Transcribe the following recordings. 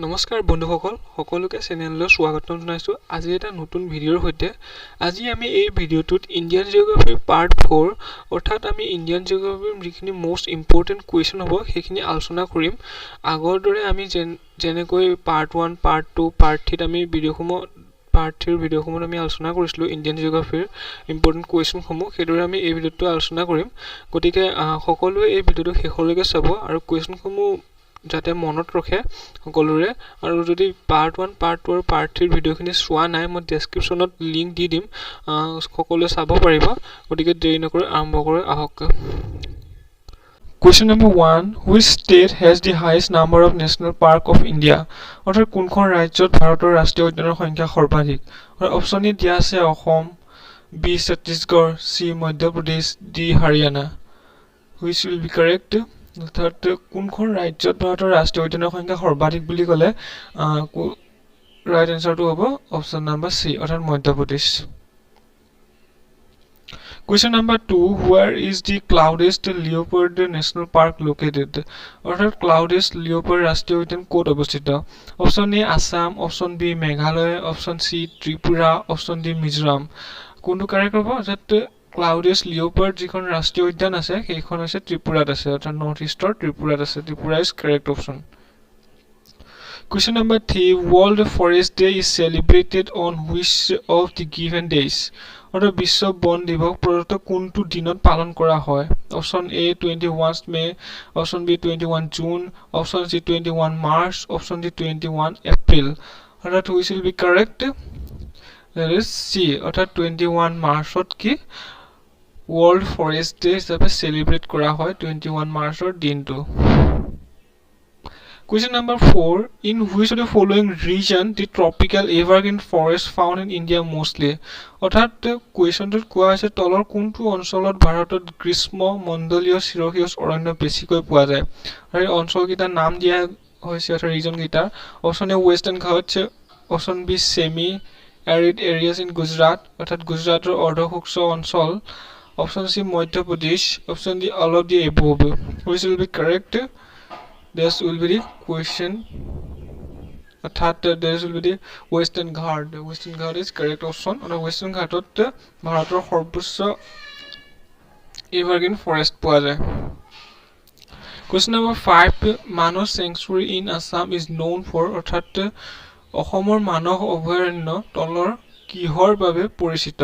নমস্কাৰ বন্ধুসকল সকলোকে চেনেললৈ স্বাগতম জনাইছো আজি এটা নতুন ভিডিঅৰ সৈতে আজি আমি এই ভিডিঅটোত ইন্ডিয়ান জিওগ্ৰাফি পাৰ্ট 4 অৰ্থাৎ আমি ইন্ডিয়ান জিওগ্ৰাফিৰ যিখিনি মোস্ট ইম্পৰ্টেন্ট কোৱেশ্চন হ'ব সেইখিনি আলোচনা কৰিম আগৰ দৰে আমি যেনেকৈ পাৰ্ট 1 পাৰ্ট 2 পাৰ্ট 3 আমি পাৰ্ট 3 ভিডিঅসমূহ আমি আলোচনা কৰিছিলো ইন্ডিয়ান জিওগ্ৰাফিৰ ইম্পৰ্টেন্ট কোৱেশ্চন সমূহ সেইদৰে আমি এই ভিডিঅটো আলোচনা কৰিম গতিকে সকলোৱে এই ভিডিঅটো শেষলৈকে চাব আৰু কোৱেশ্চন সমূহ যাতে মনত ৰখে সকলোৰে আৰু যদি পাৰ্ট 1 পাৰ্ট 2 আৰু পাৰ্ট 3 ভিডিঅখিনি চোৱা নাই মই ডেসক্ৰিপচনত লিংক দি দিম সকলোৱে চাব পাৰিব গতিকে দেৰি নকৰি আৰম্ভ কৰি আহক Question number 1 Which state has the highest number of national park of India অৰ্থাৎ কোনখন ৰাজ্যত ভাৰতৰ ৰাষ্ট্ৰীয় উদ্যানৰ সংখ্যা সৰ্বাধিক অপচন এ দিয়া আছে Assam B Chhattisgarh C Madhya Pradesh D Haryana Which will be correct অৰ্থাৎ কোনখন ৰাজ্যত ভাৰতৰ ৰাষ্ট্ৰীয় উদ্যানৰ সংখ্যা সৰ্বাধিক বুলি ক'লে ৰাইট আনসাৰটো হ'ব অপচন নম্বৰ সি অৰ্থাৎ Madhya Pradesh Question number 2 Where is the Cloudest Leopard National Park located অৰ্থাৎ Cloudest Leopard ৰাষ্ট্ৰীয় উদ্যান ক'ত অৱস্থিত option A Assam option B Meghalaya option C Tripura option D Mizoram কোনটো কাৰেক্ট হ'ব অৰ্থাৎ Cloudest Leopard যিখন ৰাষ্ট্ৰীয় উদ্যান আছে সেইখন আছে ত্ৰিপুৰাত আছে অৰ্থাৎ নৰ্থ ইষ্টৰ ত্ৰিপুৰাত আছে Tripura is correct option Question number 3 World Forest Day is celebrated on which of the given days অৰ্থাৎ বিশ্ব বন দিৱস প্ৰদত্ত কোনটো দিনত পালন কৰা হয় option A 21 May option B 21 June option C 21 March option D 21 April অৰ্থাৎ which will be correct that is C অৰ্থাৎ 21 মাৰ্চত কি World Forest Day হিচাপে সেলিব্ৰেট কৰা হয় 21 মাৰ্চৰ দিনটো Question number 4 In which of the following region the tropical evergreen forest found in India mostly অৰ্থাৎ কোৱেশ্চনটোত কোৱা হৈছে তলৰ কোনটো অঞ্চলত ভাৰতত গ্ৰীষ্ম মণ্ডলীয় চিৰসেউজ অৰণ্য বেছিকৈ পোৱা যায় আৰু অঞ্চলকেইটাৰ নাম দিয়া হৈছে অৰ্থাৎ ৰিজন কেইটা option A Western Ghats option B semi arid areas in Gujarat অৰ্থাৎ গুজৰাটৰ অৰ্ধশুষ্ক অঞ্চল Option C Madhya Pradesh Option D all of the above Which will be correct This will be the question This will be the Western Ghat Western Ghat is correct option On the Western Ghat Bharator সৰ্বোচ্চ evergreen forest পোৱা যায় Question number 5 Manos Sanctuary in Assam is known for অৰ্থাৎ অসমৰ মানস অভয়াৰণ্য তলৰ কিহৰ বাবে পৰিচিত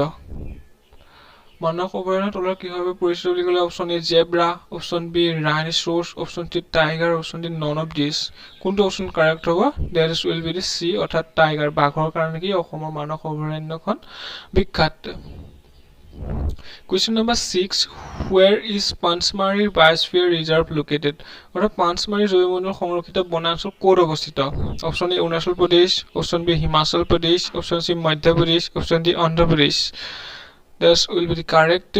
মানস অভয়াৰণ্য তলৰ কিহৰ বাবে পৰিচিত বুলি ক'লে option A zebra option B rhinoceros option C tiger option D none of this কোনটো অপচন কাৰেক্ট হ'ব that is will be the C অৰ্থাৎ টাইগাৰ বাঘৰ কাৰণে কি অসমৰ মানস অভয়াৰণ্যখন বিখ্যাত Question number 6 Where is Pansmari Biosphere Reserve located অৰ্থাৎ পাঞ্চমাৰী জৈৱমণ্ডল সংৰক্ষিত বনাঞ্চল ক'ত অৱস্থিত option A Arunachal Pradesh option B Himachal Pradesh option C Madhya Pradesh option D Andhra Pradesh This will be the correct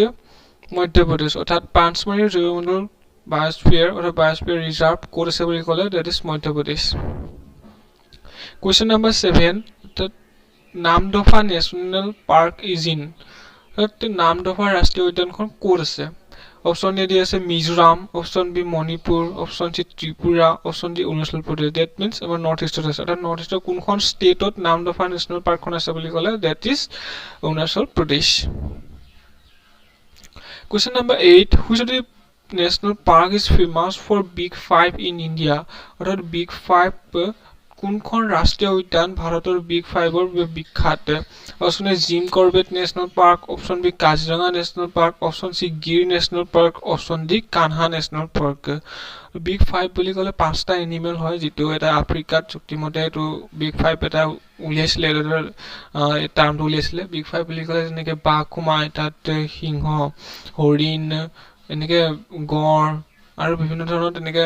Madhya Pradesh অৰ্থাৎ পাঞ্চমাৰী জৈৱমণ্ডল বায়োস্ফিয়াৰ অৰ্থাৎ বায়োস্ফিয়াৰ ৰিজাৰ্ভ ক'ত আছে বুলি ক'লে that is Madhya Pradesh Question number 7 অৰ্থাৎ Namdapha national park is in Namdapha ৰাষ্ট্ৰীয় উদ্যানখন ক'ত আছে অপচন এ দি আছে Mizoram option B Manipur option C Tripura option D Arunachal Pradesh that means আমাৰ নৰ্থ ইষ্টত আছে অৰ্থাৎ নৰ্থ ইষ্টৰ কোনখন ষ্টেটত নামদফা নেশ্যনেল পাৰ্কখন আছে বুলি ক'লে that is Arunachal Pradesh Question number 8 Which of the national park is famous for big five in India অৰ্থাৎ big five কোনখন ৰাষ্ট্ৰীয় উদ্যান ভাৰতৰ বিগ 5ৰ বাবে বিখ্যাত option A Jim Corbett national park option B Kaziranga national park option C Gir national park option D Kanha national park big 5 বুলি ক'লে পাঁচটা এনিমেল হয় যেটো এটা আফ্ৰিকাত চুক্তিমতে এটো বিগ 5 এটা উলিয়াইছিলে এই টাৰ্মটো উলিয়াইছিলে বিগ 5 বুলি ক'লে যেনেকে বাঘ সোমায় তাত সিংহ হৰিণ এনেকে গঁড় আৰু বিভিন্ন ধৰণৰ তেনেকে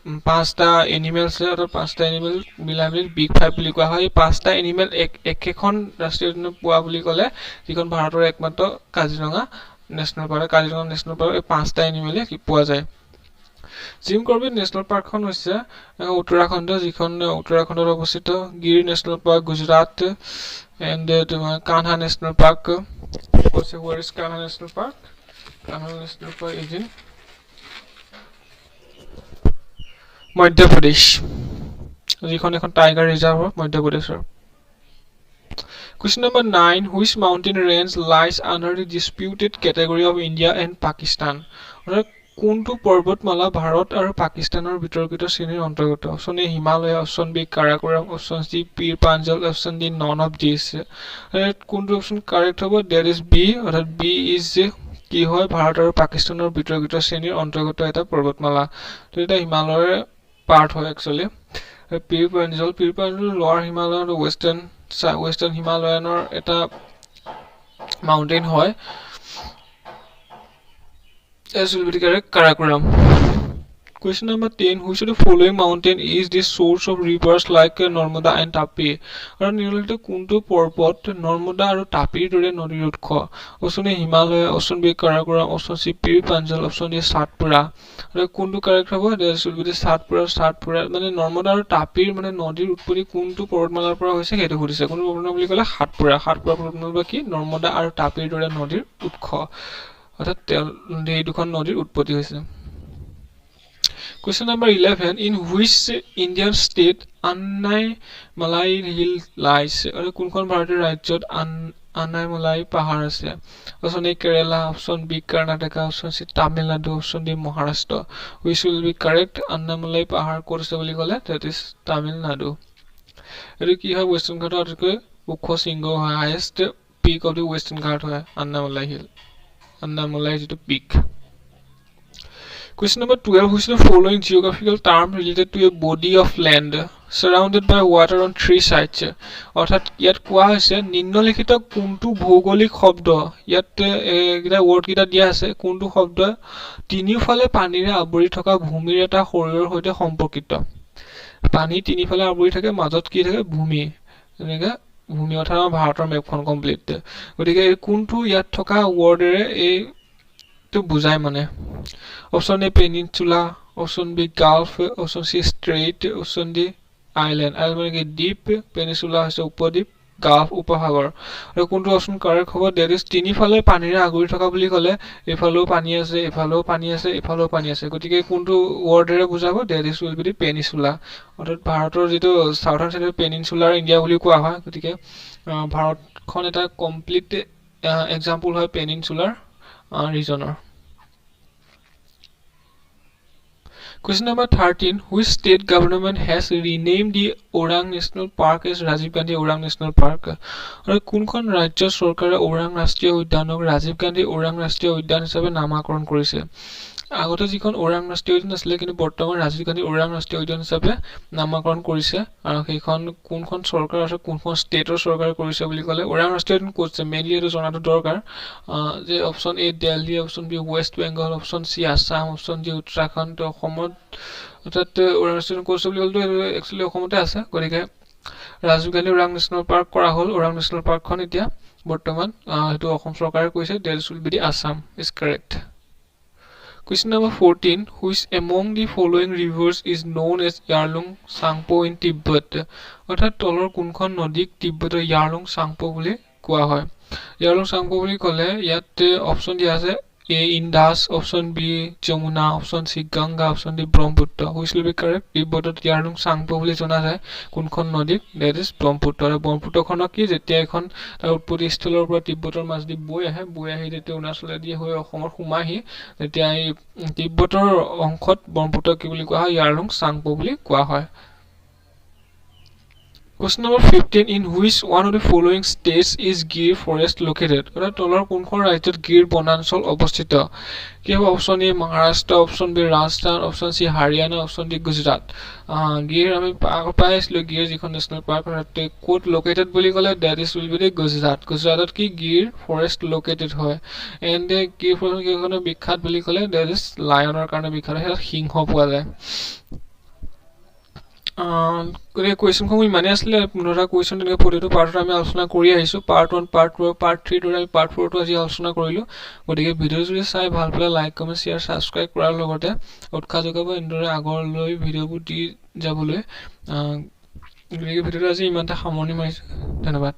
পাঁচটা এনিমেলছ আৰু পাঁচটা এনিমেল মিলাই বিগ 5 বুলি কোৱা হয় পাঁচটা এনিমেল একেখন ৰাষ্ট্ৰীয় উদ্যান পোৱা বুলি ক'লে যিখন ভাৰতৰ একমাত্ৰ Kaziranga national park Kaziranga national park এই পাঁচটা এনিমেলে কি পোৱা যায় জিম কৰবেট নেশ্যনেল পাৰ্কখন হৈছে উত্তৰাখণ্ড যিখন উত্তৰাখণ্ডত অৱস্থিত গিৰ নেশ্যনেল পাৰ্ক গুজৰাট এণ্ড তোমাৰ কানহা নেশ্যনেল পাৰ্ক কৈছে where is Kanha national park Kanha national park is in Madhya Pradesh যিখন এখন টাইগাৰ ৰিজাৰ্ভ মধ্য প্ৰদেশৰ Question number 9 which mountain range lies under the disputed category of India and Pakistan কোনটো পৰ্বতমালা ভাৰত আৰু পাকিস্তানৰ বিতৰ্কিত শ্ৰেণীৰ অন্তৰ্গত option A Himalaya option B Karakoram option C Pir Panjal option D none of this কোনটো অপচন কাৰেক্ট হ'ব দ্যাট ইজ বি অৰ্থাৎ বি ইজ কি হয় ভাৰত আৰু পাকিস্তানৰ বিতৰ্কিত শ্ৰেণীৰ অন্তৰ্গত এটা পৰ্বতমালা তো এটা হিমালয়ৰ পাৰ্ট হয় একচুয়ালি পীৰ পাঞ্জল লোৱাৰ হিমালয়ৰ ওয়েস্টাৰ্ন হিমালয়ানৰ এটা মাউন্টেন হয় as will be correct Karakoram Question number 10 which of the following mountain is the source of rivers like Narmada and Tapi আৰু নিম্নলিখিত কোনটো পৰ্বত নৰ্মদা আৰু টাপিৰ দৰে নদীৰ উৎস option A Himalaya option B Karakoram option C Pir Panjal option D Satpura আৰু কোনটো কাৰেক্ট হ'ব দ্যাট উইল বি সাতপুৰা মানে নৰ্মদা আৰু টাপিৰ মানে নদীৰ উৎপত্তি কোনটো পৰ্বতমালাৰ পৰা হৈছে সেইটো সুধিছে কোনটো পৰ্বতমালা বুলি ক'লে সাতপুৰা পৰ্বতমালা কি নৰ্মদা আৰু টাপিৰ দৰে নদীৰ উৎস অৰ্থাৎ এই দুখন নদীৰ উৎপত্তি হৈছে Question number 11 in which Indian state Annai Malai hill lies আৰু কোনখন ভাৰতীয় ৰাজ্যত Annai Malai পাহাৰ আছে option A Kerala option B Karnataka option C Tamil Nadu option D Maharashtra which will be correct Annai Malai পাহাৰ ক'ত আছে বুলি ক'লে that is তামিলনাডু এটো কি হয় ওয়েস্টার্ন ঘাটৰ আটাইতকৈ ওখ শৃংগ হয় highest peak of the western ঘাট হয় Annai Malai hill Annai Malai is the peak Question number 12 which is the following geographical term related to a body of land surrounded by water on three sides অৰ্থাৎ ইয়াত কোৱা হৈছে নিম্নলিখিত কোনটো ভৌগোলিক শব্দ ইয়াত এটা ওয়াৰ্ড কিটা দিয়া আছে কোনটো শব্দ তিনিফালে পানীৰে আবৰি থকা ভূমিৰ এটা শৰীৰৰ সৈতে সম্পৰ্কিত পানী তিনিফালে আবৰি থাকে মাজত কি থাকে ভূমি এনেকা ভূমি অৰ্থাৎ ভাৰতৰ মেপখন কমপ্লিট গতিকে কোনটো ইয়াত থকা ওয়াৰ্ডৰে এই তো বুজাই মানে option A peninsula option B gulf option C strait option D island মানে কি দ্বীপ পেনিনসুলা হৈছে উপদ্বীপ গালফ উপসাগৰ আৰু কোনটো অপচন কাৰেক্ট হ'ব দ্যাট ইজ তিনিফালে পানীৰে আগুৰি থকা বুলি ক'লে এফালেও পানী আছে এফালেও পানী আছে এফালেও পানী আছে গতিকে কোনটো ওয়াৰ্ডৰে বুজাব that is will B peninsula অৰ্থাৎ ভাৰতৰ যেটো সাউথাৰ্ণ সাইডৰ পেনিনসুলাৰ ইণ্ডিয়া বুলি কোৱা হয় গতিকে ভাৰতখন এটা কমপ্লিট এক্সাম্পল হয় পেনিনসুলাৰ regioner Question number 13 which state government has renamed the Orang National Park as Rajiv Gandhi Orang National Park আৰু কোনখন ৰাজ্য চৰকাৰে ওৰাং ৰাষ্ট্ৰীয় উদ্যানক ৰাজীৱ গান্ধী ওৰাং ৰাষ্ট্ৰীয় উদ্যান হিচাপে নামকৰণ কৰিছে আগতে যিখন ওৰাং ৰাষ্ট্ৰীয় উদ্যান আছিল কিন্তু বৰ্তমান ৰাজীৱ গান্ধী ওৰাং ৰাষ্ট্ৰীয় উদ্যান হিচাপে নামকৰণ কৰিছে আৰু সেইখন কোনখন চৰকাৰ আছে কোনখন ষ্টেটৰ চৰকাৰে কৰিছে বুলি ক'লে ওৰাং ৰাষ্ট্ৰীয় উদ্যান কোচ মেইনলি এটো জনাটো দৰকাৰ যে option A Delhi option B West Bengal option C Assam option D Uttarakhand অসমত অৰ্থাৎ ওৰাং ৰাষ্ট্ৰীয় উদ্যান কোচ বুলি ক'লে একচুয়ালি অসমতে আছে গতিকে ৰাজীৱ গান্ধী ওৰাং নেশ্যনেল পাৰ্ক কৰা হ'ল ওৰাং নেশ্যনেল পাৰ্কখন এতিয়া বৰ্তমান হেতু অসম চৰকাৰে কৈছে that will be the Assam is correct Question number 14 which among the following rivers is known as Yarlung Sangpo in Tibet অৰ্থাৎ তলৰ কোনখন নদীক তিব্বতৰ Yarlung Sangpo বুলি কোৱা হয় Yarlung Sangpo বুলি ক'লে ইয়াত অপচন দিয়া আছে A Indus option B Jamuna option C Ganga option D Brahmaputra which will be correct তিব্বতত Yarlung Sangpo বুলি জনা যায় কোনখন নদীক that is Brahmaputra ব্ৰহ্মপুত্ৰখনক কি যেতিয়া এখন তাৰ উৎপত্তি স্থলৰ পৰা তিব্বতৰ মাজদি বৈ আহি তেতিয়া অৰুণাচলে দি হৈ অসমৰ সোমাহি তেতিয়া এই তিব্বতৰ অংশত ব্ৰহ্মপুত্ৰ কি বুলি কোৱা হয় Yarlung Sangpo বুলি কোৱা হয় Question number 15 in which one of the following states is Gir forest located অৰ্থাৎ তলৰ কোনখন ৰাজ্যত গিৰ বনাঞ্চল অৱস্থিত কি হ'ব option A Maharashtra option B Rajasthan option C Haryana option D Gujarat Gir আমি পাইছিলো গিৰ যিখন নেশ্যনেল পাৰ্ক তাতে কোট লোকেটেড বুলি ক'লে that is will be the গুজৰাটত কি গিৰ ফৰেষ্ট লোকেটেড হয় এণ্ড গিৰ ফৰেষ্ট কিখনৰ বিখ্যাত বুলি ক'লে দ্যাট ইজ লায়নৰ কাৰণে বিখ্যাত হয় সিংহ পোৱা যায় question খন ইমানে আসলে পুনৰা question তেনেকৈ প্ৰতিটো পাৰ্টত আমি আলোচনা কৰি আহিছো পাৰ্ট 1 পাৰ্ট 2 পাৰ্ট 3 দৰে আমি পাৰ্ট 4 টো আজি আলোচনা কৰিলো গতিকে ভিডিও যদি চাই ভাল পালে লাইক কমেন্ট শেয়াৰ সাবস্ক্ৰাইব কৰাৰ লগতে উৎসাহ যোগাব এনেদৰে আগলৈ ভিডিওবোৰ দি যাবলৈ গতিকে ভিডিওটো আজি ইমানটা সামৰণি মাৰিছো ধন্যবাদ